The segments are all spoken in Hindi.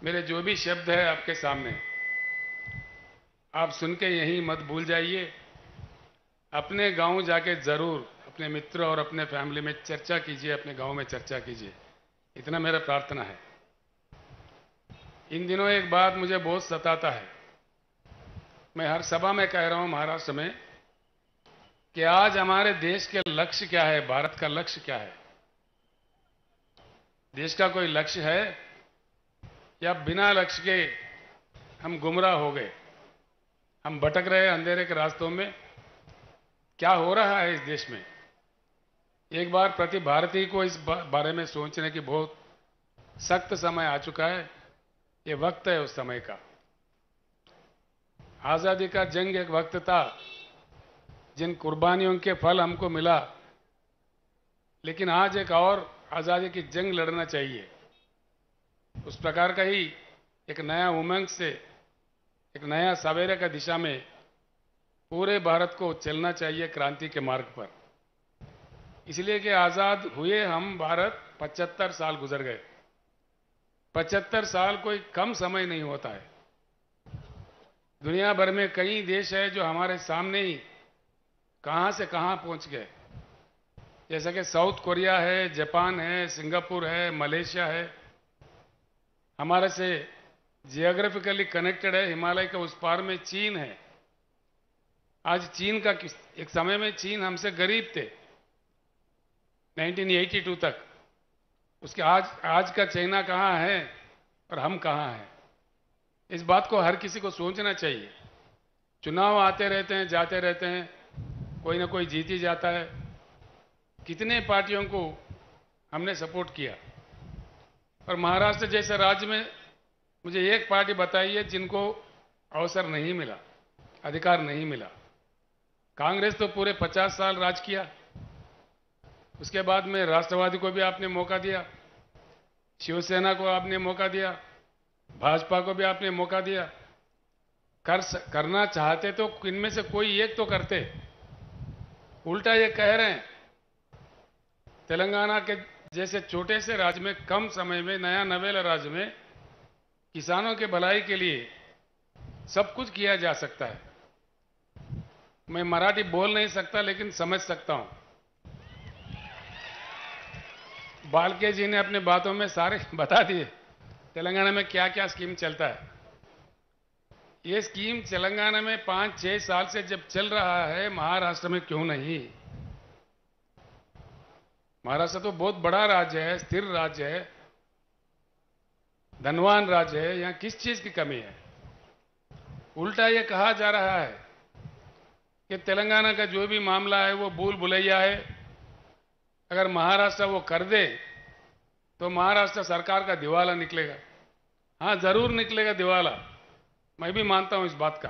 मेरे जो भी शब्द है आपके सामने, आप सुन के यहीं मत भूल जाइए। अपने गांव जाके जरूर अपने मित्र और अपने फैमिली में चर्चा कीजिए, अपने गांव में चर्चा कीजिए। इतना मेरा प्रार्थना है। इन दिनों एक बात मुझे बहुत सताता है। मैं हर सभा में कह रहा हूं महाराष्ट्र में कि आज हमारे देश के लक्ष्य क्या है, भारत का लक्ष्य क्या है। देश का कोई लक्ष्य है या बिना लक्ष्य के हम गुमराह हो गए, हम भटक रहे हैं अंधेरे के रास्तों में। क्या हो रहा है इस देश में? एक बार प्रति भारतीय को इस बारे में सोचने की बहुत सख्त समय आ चुका है। ये वक्त है उस समय का। आजादी का जंग एक वक्त था, जिन कुर्बानियों के फल हमको मिला, लेकिन आज एक और आजादी की जंग लड़ना चाहिए। उस प्रकार का ही एक नया उमंग से, एक नया सवेरे का दिशा में पूरे भारत को चलना चाहिए क्रांति के मार्ग पर। इसलिए कि आजाद हुए हम भारत 75 साल गुजर गए। 75 साल कोई कम समय नहीं होता है। दुनिया भर में कई देश है जो हमारे सामने ही कहां से कहां पहुंच गए। जैसा कि साउथ कोरिया है, जापान है, सिंगापुर है, मलेशिया है। हमारे से जियोग्राफिकली कनेक्टेड है, हिमालय के उस पार में चीन है। आज चीन का एक समय में चीन हमसे गरीब थे 1982 तक। उसके आज का चाइना कहां है और हम कहां हैं? इस बात को हर किसी को सोचना चाहिए। चुनाव आते रहते हैं, जाते रहते हैं, कोई ना कोई जीत ही जाता है। कितने पार्टियों को हमने सपोर्ट किया, और महाराष्ट्र जैसे राज्य में मुझे एक पार्टी बताइए जिनको अवसर नहीं मिला, अधिकार नहीं मिला। कांग्रेस तो पूरे 50 साल राज किया। उसके बाद में राष्ट्रवादी को भी आपने मौका दिया, शिवसेना को आपने मौका दिया, भाजपा को भी आपने मौका दिया। करना चाहते तो इनमें से कोई एक तो करते। उल्टा ये कह रहे हैं तेलंगाना के जैसे छोटे से राज्य में, कम समय में, नया नवेला राज्य में किसानों के भलाई के लिए सब कुछ किया जा सकता है। मैं मराठी बोल नहीं सकता लेकिन समझ सकता हूं। बालके जी ने अपने बातों में सारे बता दिए तेलंगाना में क्या क्या स्कीम चलता है। ये स्कीम तेलंगाना में 5-6 साल से जब चल रहा है, महाराष्ट्र में क्यों नहीं? महाराष्ट्र तो बहुत बड़ा राज्य है, स्थिर राज्य है, धनवान राज्य है। यहां किस चीज की कमी है? उल्टा ये कहा जा रहा है कि तेलंगाना का जो भी मामला है वो भूल भुलैया है। अगर महाराष्ट्र वो कर दे तो महाराष्ट्र सरकार का दिवाला निकलेगा। हां, जरूर निकलेगा दिवाला, मैं भी मानता हूं इस बात का।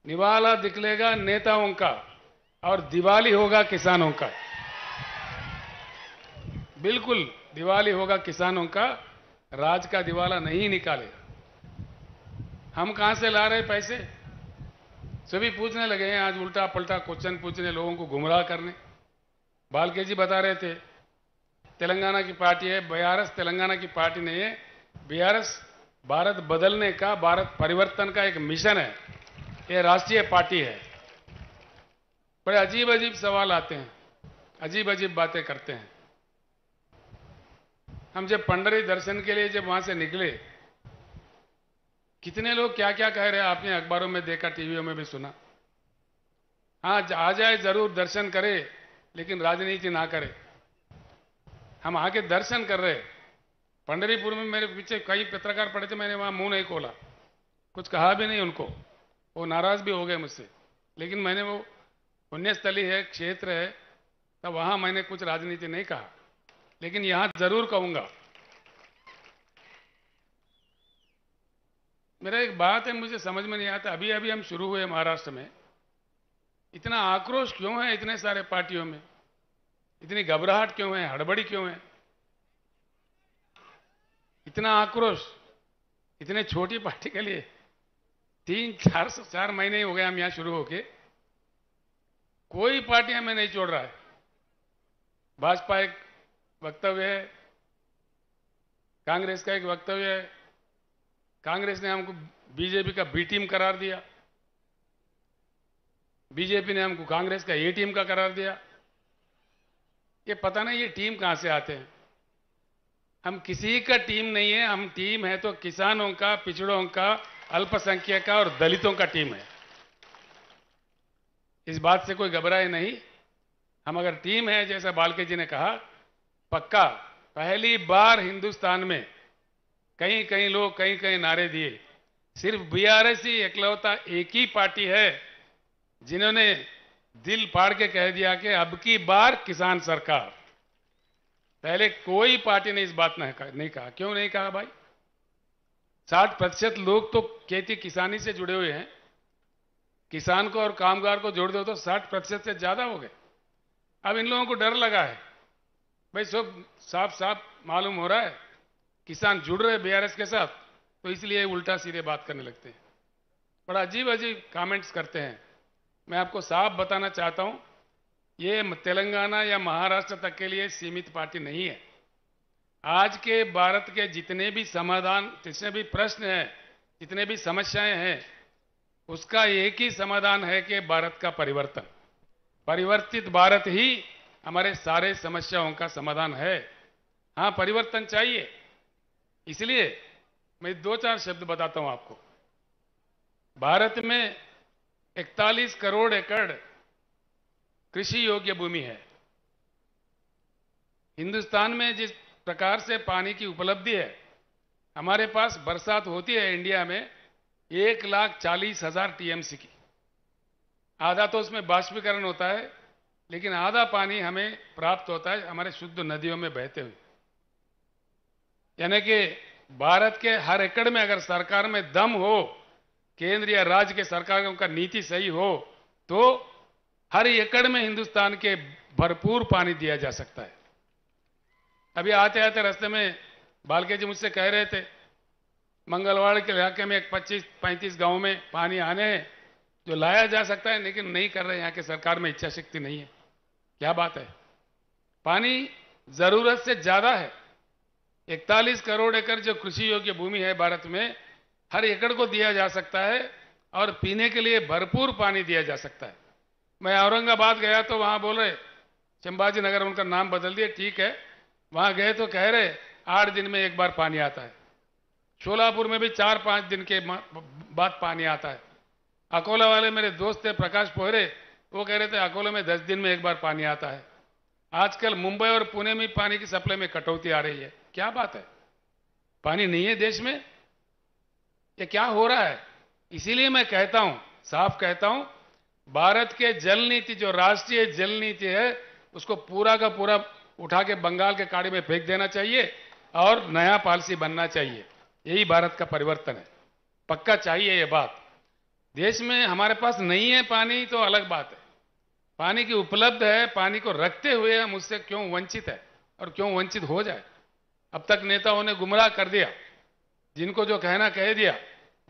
दिवाला निकलेगा नेताओं का और दिवाली होगा किसानों का। बिल्कुल दिवाली होगा किसानों का, राज का दिवाला नहीं निकालेगा। हम कहां से ला रहे पैसे? सभी पूछने लगे हैं आज, उल्टा पलटा क्वेश्चन पूछने, लोगों को गुमराह करने। बालके जी बता रहे थे तेलंगाना की पार्टी है, बीआरएस तेलंगाना की पार्टी नहीं है। बीआरएस भारत बदलने का, भारत परिवर्तन का एक मिशन है। ये राष्ट्रीय पार्टी है। बड़े अजीब अजीब सवाल आते हैं, अजीब अजीब बातें करते हैं। हम जब पंडरी दर्शन के लिए जब वहां से निकले, कितने लोग क्या क्या कह रहे हैं, आपने अखबारों में देखा, टीवियों में भी सुना। हाँ, आ जाए जरूर, दर्शन करे, लेकिन राजनीति ना करे। हम आके दर्शन कर रहे। पंढरीपुर में मेरे पीछे कई पत्रकार पड़े थे, मैंने वहां मुंह नहीं खोला, कुछ कहा भी नहीं उनको। वो नाराज भी हो गए मुझसे, लेकिन मैंने वो पुण्यस्थली है, क्षेत्र है, तब वहां मैंने कुछ राजनीति नहीं कहा, लेकिन यहां जरूर कहूंगा। मेरा एक बात है, मुझे समझ में नहीं आता, अभी अभी हम शुरू हुए महाराष्ट्र में, इतना आक्रोश क्यों है इतने सारे पार्टियों में? इतनी घबराहट क्यों है, हड़बड़ी क्यों है? इतना आक्रोश इतने छोटी पार्टी के लिए? 3-4 महीने हो गए हम यहां शुरू होके, कोई पार्टी हमें नहीं छोड़ रहा है। भाजपा एक वक्तव्य है, कांग्रेस का एक वक्तव्य है, कांग्रेस ने हमको बीजेपी का बी टीम करार दिया, बीजेपी ने हमको कांग्रेस का ए टीम का करार दिया। ये पता नहीं ये टीम कहां से आते हैं। हम किसी का टीम नहीं है, हम टीम है तो किसानों का, पिछड़ों का, अल्पसंख्यक का और दलितों का टीम है। इस बात से कोई घबराए नहीं। हम अगर टीम है, जैसा बालके जी ने कहा, पक्का पहली बार हिंदुस्तान में कई कई लोग कई कई नारे दिए, सिर्फ बीआरएस ही इकलौता एक ही पार्टी है जिन्होंने दिल फाड़ के कह दिया कि अब की बार किसान सरकार। पहले कोई पार्टी ने इस बात नहीं कहा। क्यों नहीं कहा भाई? 60% लोग तो खेती किसानी से जुड़े हुए हैं। किसान को और कामगार को जोड़ दो तो 60% से ज्यादा हो गए। अब इन लोगों को डर लगा है भाई, सब साफ साफ मालूम हो रहा है किसान जुड़ रहे बीआरएस के साथ, तो इसलिए उल्टा सीधे बात करने लगते हैं, बड़ा अजीब अजीब कमेंट्स करते हैं। मैं आपको साफ बताना चाहता हूं, ये तेलंगाना या महाराष्ट्र तक के लिए सीमित पार्टी नहीं है। आज के भारत के जितने भी समाधान, जितने भी प्रश्न हैं, जितने भी समस्याएं हैं, उसका एक ही समाधान है कि भारत का परिवर्तन। परिवर्तित भारत ही हमारे सारे समस्याओं का समाधान है। हां, परिवर्तन चाहिए। इसलिए मैं 2-4 शब्द बताता हूं आपको। भारत में 41 करोड़ एकड़ कृषि योग्य भूमि है। हिंदुस्तान में जिस प्रकार से पानी की उपलब्धि है, हमारे पास बरसात होती है इंडिया में 1,40,000 टीएमसी की। आधा तो उसमें बाष्पीकरण होता है, लेकिन आधा पानी हमें प्राप्त होता है हमारे शुद्ध नदियों में बहते हुए। यानी कि भारत के हर एकड़ में अगर सरकार में दम हो, केंद्र या राज्य के सरकारों का नीति सही हो, तो हर एकड़ में हिंदुस्तान के भरपूर पानी दिया जा सकता है। अभी आते आते रास्ते में बालके जी मुझसे कह रहे थे, मंगलवाड़ के इलाके में 25-35 गांव में पानी आने हैं जो लाया जा सकता है, लेकिन नहीं कर रहे। यहां की सरकार में इच्छा शक्ति नहीं है। क्या बात है? पानी जरूरत से ज्यादा है। 41 करोड़ एकड़ जो कृषि योग्य भूमि है भारत में, हर एकड़ को दिया जा सकता है और पीने के लिए भरपूर पानी दिया जा सकता है। मैं औरंगाबाद गया तो वहां बोल रहे, संभाजी नगर उनका नाम बदल दिया, ठीक है, वहां गए तो कह रहे 8 दिन में एक बार पानी आता है। शोलापुर में भी 4-5 दिन के बाद पानी आता है। अकोला वाले मेरे दोस्त थे प्रकाश पोहरे, वो कह रहे थे अकोला में 10 दिन में एक बार पानी आता है। आजकल मुंबई और पुणे में पानी की सप्लाई में कटौती आ रही है। क्या बात है? पानी नहीं है देश में? ये क्या हो रहा है? इसीलिए मैं कहता हूं, साफ कहता हूं, भारत के जल नीति, जो राष्ट्रीय जल नीति है, उसको पूरा का पूरा उठा के बंगाल के खाड़ी में फेंक देना चाहिए और नया पॉलिसी बनना चाहिए। यही भारत का परिवर्तन है। पक्का चाहिए ये बात। देश में हमारे पास नहीं है पानी तो अलग बात है, पानी की उपलब्ध है, पानी को रखते हुए हम उससे क्यों वंचित है और क्यों वंचित हो जाए? अब तक नेताओं ने गुमराह कर दिया, जिनको जो कहना कह दिया।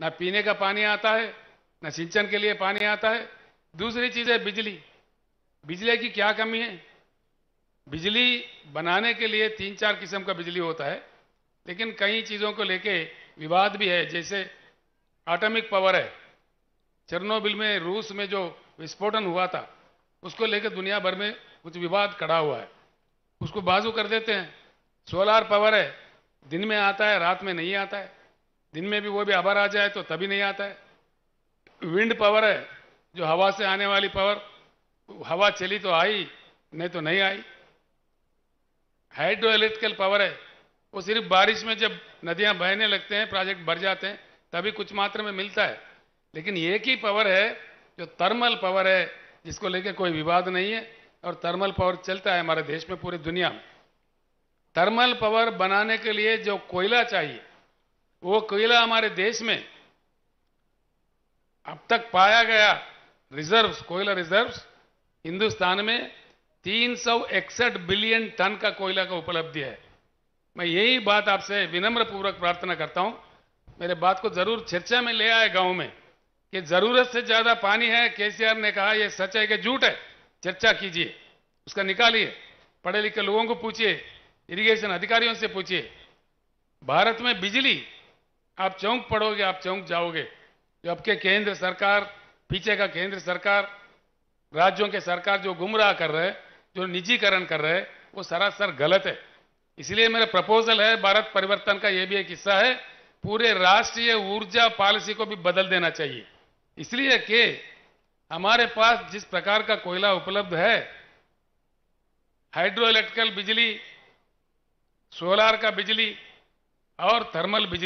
ना पीने का पानी आता है, ना सिंचन के लिए पानी आता है। दूसरी चीज है बिजली। बिजली की क्या कमी है? बिजली बनाने के लिए 3-4 किस्म का बिजली होता है, लेकिन कई चीजों को लेके विवाद भी है। जैसे एटॉमिक पावर है, चेरनोबिल में रूस में जो विस्फोटन हुआ था, उसको लेकर दुनिया भर में कुछ विवाद खड़ा हुआ है, उसको बाजू कर देते हैं। सोलार पावर है, दिन में आता है, रात में नहीं आता है। दिन में भी वो भी अबर आ जाए तो तभी नहीं आता है। विंड पावर है, जो हवा से आने वाली पावर, हवा चली तो आई, नहीं तो नहीं आई। हाइड्रो इलेक्ट्रिकल पावर है, वो सिर्फ बारिश में जब नदियां बहने लगते हैं, प्रोजेक्ट भर जाते हैं, तभी कुछ मात्रा में मिलता है। लेकिन एक ही पावर है जो थर्मल पावर है, जिसको लेकर कोई विवाद नहीं है, और थर्मल पावर चलता है हमारे देश में, पूरी दुनिया में। थर्मल पावर बनाने के लिए जो कोयला चाहिए, वो कोयला हमारे देश में अब तक पाया गया रिजर्व्स, कोयला रिजर्व्स हिंदुस्तान में 361 बिलियन टन का कोयला का उपलब्धि है। मैं यही बात आपसे विनम्र पूर्वक प्रार्थना करता हूं, मेरे बात को जरूर चर्चा में ले आए गांव में, कि जरूरत से ज्यादा पानी है। केसीआर ने कहा यह सच है कि झूठ है, चर्चा कीजिए, उसका निकालिए, पढ़े लिखे लोगों को पूछिए, इरिगेशन अधिकारियों से पूछिए। भारत में बिजली आप चौंक पड़ोगे, आप चौंक जाओगे। जो अब के केंद्र सरकार, पीछे का केंद्र सरकार, राज्यों के सरकार जो गुमराह कर रहे हैं, जो निजीकरण कर रहे हैं, वो सरासर गलत है। इसलिए मेरा प्रपोजल है, भारत परिवर्तन का ये भी एक हिस्सा है, पूरे राष्ट्रीय ऊर्जा पॉलिसी को भी बदल देना चाहिए। इसलिए कि हमारे पास जिस प्रकार का कोयला उपलब्ध है, हाइड्रो इलेक्ट्रिकल बिजली, सोलार का बिजली और थर्मल बिजली,